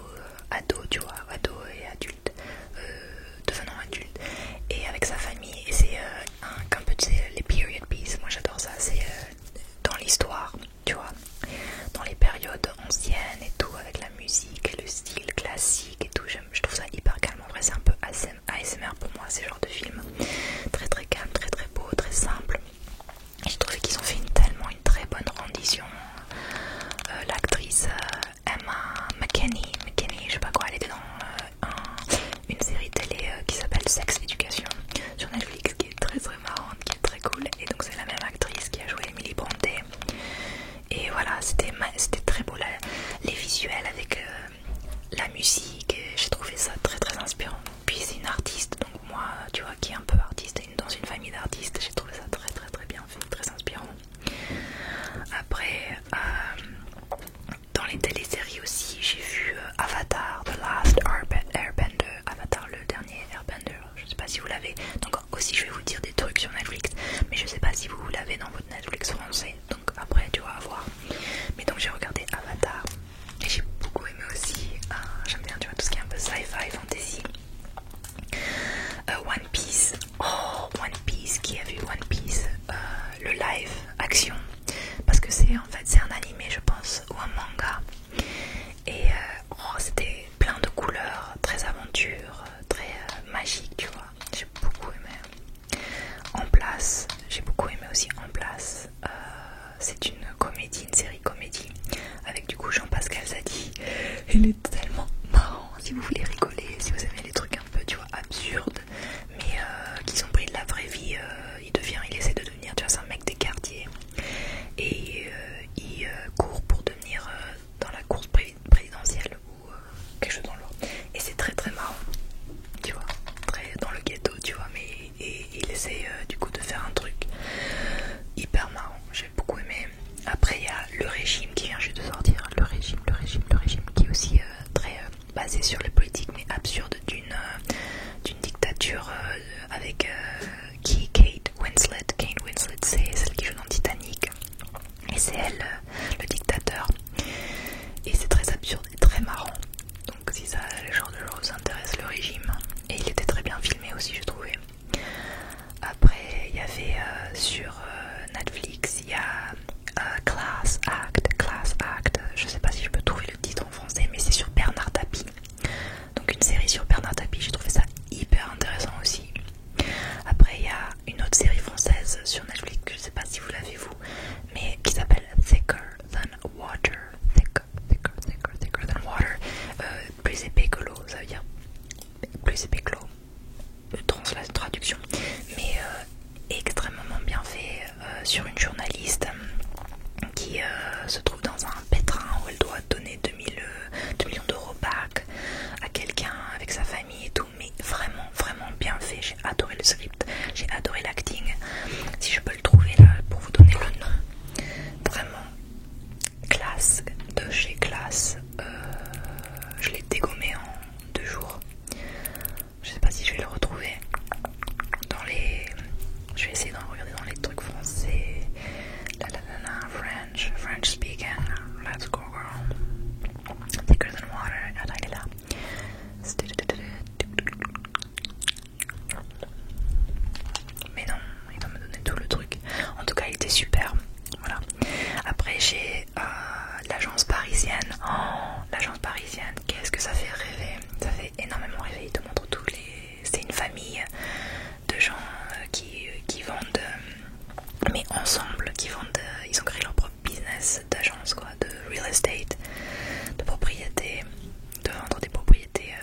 ado, tu vois, ado et adulte, devenant adulte, et avec sa famille. Et c'est un peu, tu sais, les period pieces, moi j'adore ça, c'est dans l'histoire, tu vois, dans les périodes anciennes et tout, avec la musique, le style classique et tout. Je trouve ça hyper calme. En vrai, c'est un peu ASMR pour moi, ces genres de films. Très très calme, très très beau, très simple. Et j'ai trouvé qu'ils ont fait tellement une très bonne rendition. L'actrice Emma McKinney, je sais pas quoi, elle était dans une série télé qui s'appelle Sex Education sur Netflix, qui est très très marrante, qui est très cool. Et donc c'est la même actrice qui a joué Emily Bronte. Et voilà, c'était très beau, les visuels avec la musique. J'ai trouvé ça très très inspirant. Puis c'est une artiste, donc moi, tu vois, qui est un peu artiste et dans une famille d'artistes, j'ai trouvé ça très très très bien fait, très inspirant. Après, dans les téléséries aussi, j'ai vu Avatar, The Last Airbender, Avatar, le dernier Airbender. Je sais pas si vous l'avez. Donc aussi, je vais vous dire des trucs sur Netflix, mais je sais pas si vous l'avez dans votre Netflix français. Donc après, tu vas voir. Mais donc j'ai regardé Avatar et j'ai beaucoup aimé aussi. J'aime bien, tu vois, tout ce qui est un peu sci-fi, fantasy. One Piece. Oh, One Piece. Qui a vu One Piece? Le live action. Parce que c'est un animé, je pense, ou un manga. Et c'était plein de couleurs, très aventure, très magique, tu vois. J'ai beaucoup aimé. En place, j'ai beaucoup aimé aussi En place. C'est une comédie, une série comédie avec du coup Jean-Pascal Zadi. Il est tellement marrant. Si vous voulez rigoler, si vous aimez les trucs un peu, tu vois, absurdes, mais qui sont pris de la vraie vie, il essaie de devenir, tu vois, c'est un mec des quartiers et il court pour devenir dans la course présidentielle ou quelque chose dans l'ordre. Et c'est très très marrant, tu vois, très dans le ghetto, tu vois, mais il essaie du coup de faire un truc hyper marrant. J'ai beaucoup aimé. Après il y a Le Régime qui vient juste de sortir. Le régime qui est aussi très basé sur le politique mais absurde d'une dictature avec Kate Winslet. Kate Winslet, c'est celle qui joue dans Titanic et c'est elle le dictateur, et c'est très absurde et très marrant. Donc si ça, le genre de choses vous intéresse, Le Régime. Et il était très bien filmé aussi, je trouvais. Après il y avait sur Netflix, il y a Class Act, je sais pas si je peux trouver le titre en français, mais c'est sur Bernard Tapie. Donc une série sur Bernard Tapie, j'ai trouvé ça hyper intéressant aussi. Après il y a une autre série française famille de gens qui vendent, mais ensemble, ils ont créé leur propre business d'agence, quoi, de real estate, de propriété, de vendre des propriétés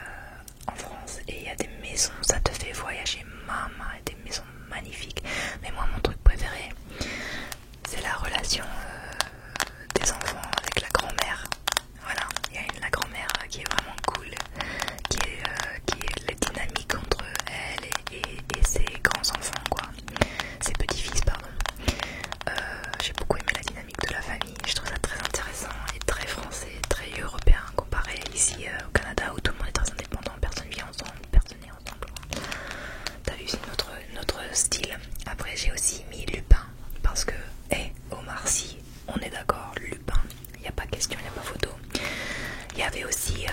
en France. Et il y a des maisons, ça te fait voyager, maman, il y a des maisons magnifiques. Mais moi, mon truc préféré, c'est la relation des enfants avec la grand-mère. Voilà, il y a la grand-mère qui est vraiment cool, qui est la dynamique entre elle et ses grands-enfants, quoi. Ses petits-fils, pardon. J'ai beaucoup aimé la dynamique de la famille, je trouve ça très intéressant et très français, très européen comparé ici au Canada où tout le monde est très indépendant, personne vit ensemble, personne n'est ensemble. T'as vu, c'est notre style. Après j'ai aussi mis Lupin parce que, Omar Sy, on est d'accord, Lupin, il n'y a pas question, il n'y a pas photo. Il y avait aussi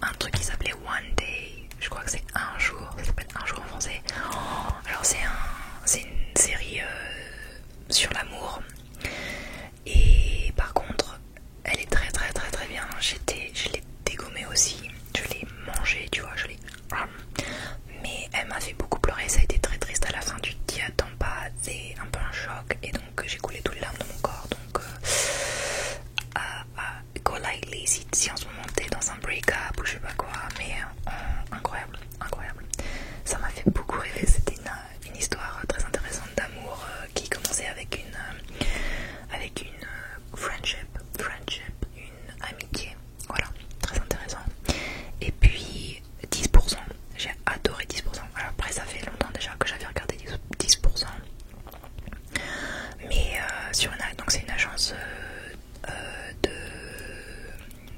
un truc qui s'appelait One Day, je crois que c'est Un Jour, ça s'appelle Un Jour en français. Alors c'est une série sur l'amour et par contre elle est très très très très bien. Je l'ai dégommée aussi, je l'ai mangée, tu vois, mais elle m'a fait beaucoup pleurer, ça a été très triste à la fin, tu t'y attends pas, c'est un peu un choc et donc j'ai coulé toutes les larmes de mon corps. Donc go lightly si en ce moment t'es dans un break-up ou je sais pas quoi, mais incroyable, ça m'a fait beaucoup rêver. C'était une histoire très intéressante d'amour qui commençait avec une friendship, une amitié, voilà, très intéressant. Et puis 10%, j'ai adoré 10%. Alors après ça fait longtemps déjà que j'avais regardé 10%, mais donc c'est une agence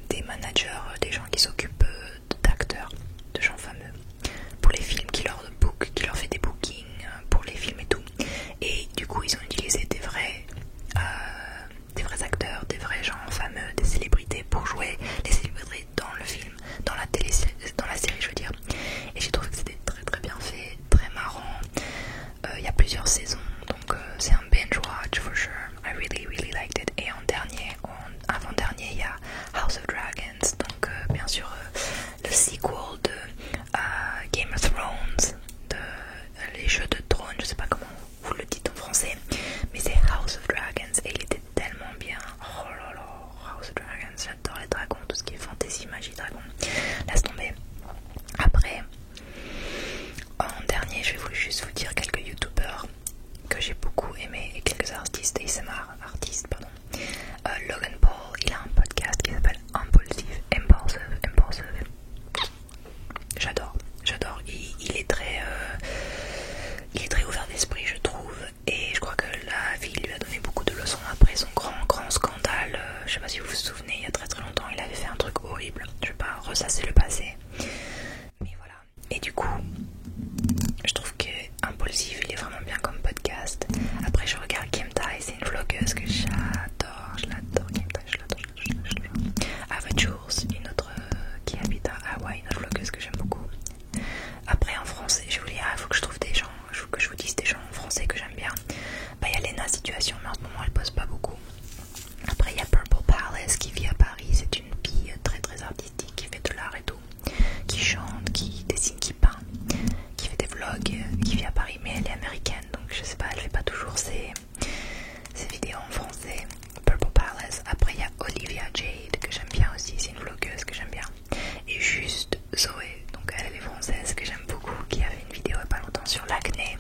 des managers, des gens qui s'occupent d'acteurs, de gens fameux pour les films, qui leur fait des bookings pour les films et tout. Et du coup ils ont utilisé des vrais acteurs, des vrais gens fameux, des célébrités pour jouer les célébrités dans le film, dans la série je veux dire. Et j'ai trouvé que c'était très très bien fait, très marrant. Il y a plusieurs saisons, donc c'est un binge watch for sure. I really liked it. Et avant-dernier, il y a House of Dragons, donc bien sûr le sequel de Game of Thrones, les jeux de trône, je sais pas comment vous le dites en français, mais c'est House of Dragons et il était tellement bien. Oh là là, House of Dragons, j'adore les dragons, tout ce qui est fantasy, magie, dragon, laisse tomber. Après, en dernier, je vais juste vous dire quelques youtubeurs que j'ai beaucoup aimé et quelques artistes pardon. Logan Paul, il a un podcast qui s'appelle Impulsive. J'adore. Il est très ouvert d'esprit, je trouve, et je crois que la vie lui a donné beaucoup de leçons après son grand scandale. Je sais pas si vous vous souvenez, il y a très très longtemps, il avait fait un truc horrible. Je vais pas ressasser le passé, mais voilà. Et du coup, je trouve que Impulsive, il est vraiment bien comme podcast. Après, je regarde Kim Tai, c'est une vlogueuse que j'adore. Je l'adore, Kim Tai, je l'adore. Ava Jules, une autre qui habite à Hawaï, une autre vlogueuse que j'aime beaucoup. Après, en français, je vous dis, il faut que je trouve des gens, que je vous dise des gens en français que j'aime bien. Bah, il y a Lena Situation, mais en ce moment, elle poste pas beaucoup. Après, il y a Purple Palace qui vit à Paris, c'est une fille très très artistique qui fait de l'art et tout, qui chante, qui dessine, qui peint, qui fait des vlogs, qui vit à Paris, mais elle est américaine, donc je sais pas, elle fait pas toujours ses vidéos en français. Purple Palace. Après il y a Olivia Jade que j'aime bien aussi, c'est une vlogueuse que j'aime bien. Et juste Zoé, donc elle est française, que j'aime beaucoup, qui avait une vidéo il y a pas longtemps sur l'acné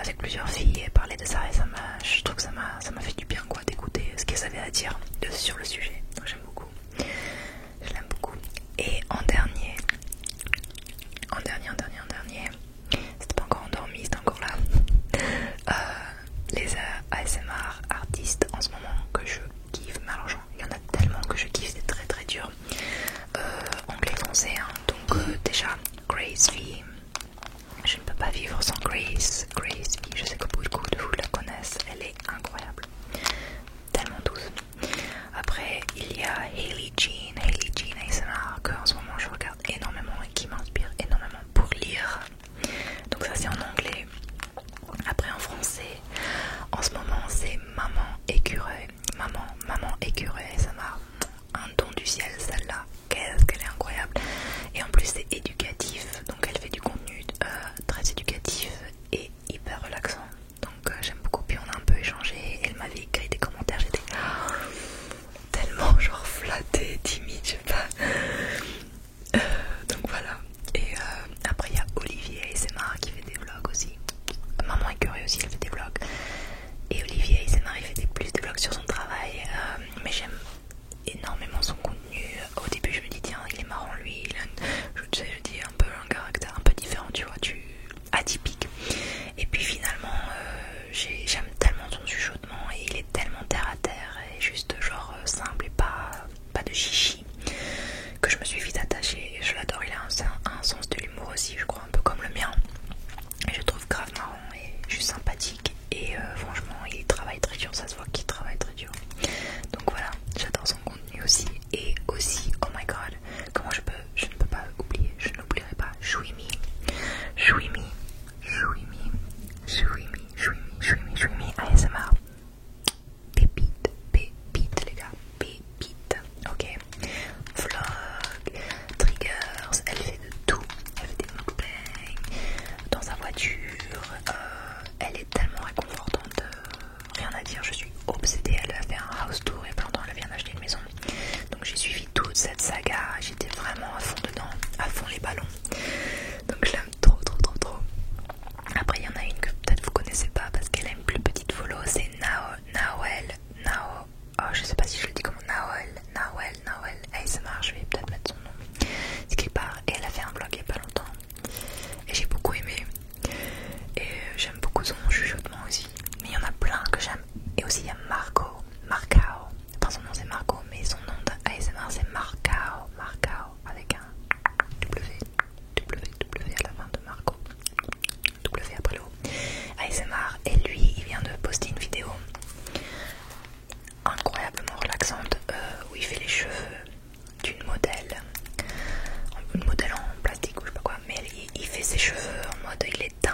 avec plusieurs filles et parlait de ça, et je trouve que ça m'a fait du bien, quoi, d'écouter ce qu'elle avait à dire sur le sujet, donc j'aime beaucoup, je l'aime beaucoup. Et en dernier, c'était pas encore endormi, c'était encore là, les ASMR artistes en ce moment que je kiffe, mais alors il y en a tellement que je kiffe, c'est très très dur, anglais français, hein. Donc déjà Grace V, je ne peux pas vivre sans Grace V, je sais que beaucoup de vous la connaissent, elle est incroyable, tellement douce. Après il y a Hailey Jean ASMR que en ce moment je regarde énormément et qui m'inspire énormément pour lire, donc ça c'est en anglais. Après en français, en ce moment c'est Maman Écureuil, ça m'a un don du ciel celle-là, qu'est-ce qu'elle est incroyable, et en plus c'est éducatif, donc elle fait du contenu atypique. Et puis finalement j'aime tellement son chuchotement et il est tellement terre à terre et juste genre simple et pas de chichi, que je me suis vite attachée et je l'adore. Il a un sens de l'humour aussi, je crois, un peu comme le mien, et je le trouve grave marrant et juste sympathique. Et franchement il travaille très dur, ça se voit qu'il travaille très dur. Donc voilà, j'adore son contenu aussi. Et aussi, oh my god, je ne peux pas oublier, je n'oublierai pas Chouimi, Chouimi, Chouimi, Chouimi, Chouimi, Chouimi, Chouimi ASMR. Pépite, pépite les gars, pépite, ok. Vlog, triggers, elle fait de tout, elle fait des mukbangs dans sa voiture, elle est tellement réconfortante, rien à dire, je suis obsédée. Elle a fait un house tour et pendant elle vient d'acheter une maison, donc j'ai suivi toute cette saga, j'étais vraiment à fond dedans, à fond les ballons, donc je l'aime trop trop trop trop. Après il y en a une que peut-être vous connaissez pas parce qu'elle a une plus petite follow, c'est Nawel, oh je sais pas si je le dis comment, Nawel ASMR, je vais peut-être mettre son nom, c'est quelque part, et elle a fait un vlog il y a pas longtemps et j'ai beaucoup aimé, et j'aime beaucoup son chuchotement aussi, mais il y en a plein que j'aime. Et aussi il y a Marcao, enfin son nom c'est Marco, mais son nom d'ASMR c'est Marcao avec un W à la fin de Marco, W après le O, ASMR. Et lui il vient de poster une vidéo incroyablement relaxante où il fait les cheveux d'une modèle, une modèle en plastique ou je sais pas quoi, mais il fait ses cheveux en mode il est